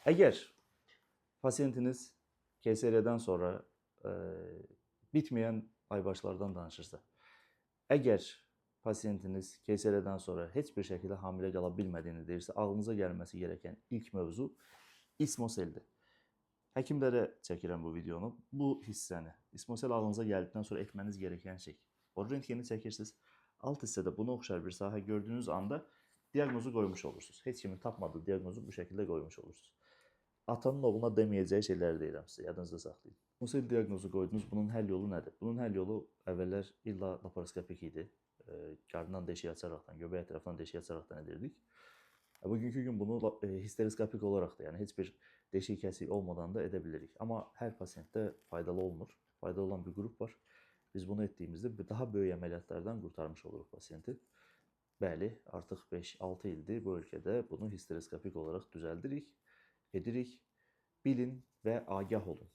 Əgər pasiyentiniz KSR-dən sonra bitməyən aybaşlardan danışırsa, əgər pasiyentiniz KSR-dən sonra heç bir şəkildə hamilə qala bilmədiyini deyirsə, ağlınıza gəlməsi gerəkən ilk mövzu ismoseldir. Həkimlərə çəkirəm bu videonu. Bu hissəni, ismosel ağlınıza gəldikdən sonra etməniz gerəkən şey. O rentgeni çəkirsiniz. Alt hissədə buna oxşar bir sahə gördüyünüz anda diaqnozu qoymuş olursunuz. Heç kimin tapmadığı diaqnozu bu şəkildə qoymuş olursunuz. Atanın oğluna deməyəcəyi şeyləri deyirəm sizə, yadınızda saxlayın. Ismosel diaqnozu qoydunuz, bunun həll yolu nədir? Bunun həll yolu əvvəllər illa laparoskopik idi. Qarnından deşik açaraqdan, göbək ətrafından deşik açaraqdan edirdik. Bugünkü gün bunu histeroskopik olaraq da, yəni heç bir deşik kəsik olmadan da edə bilirik. Amma hər pasiyentdə faydalı olmur. Faydalı olan bir qrup var. Biz bunu etdiyimizdə daha böyük əməliyyatlardan qurtarmış oluruq pasiyenti. Bəli, artıq 5-6 ildir bu ölkədə bunu histeroskopik olaraq düzəldirik, edirik. Bilin və agah olun.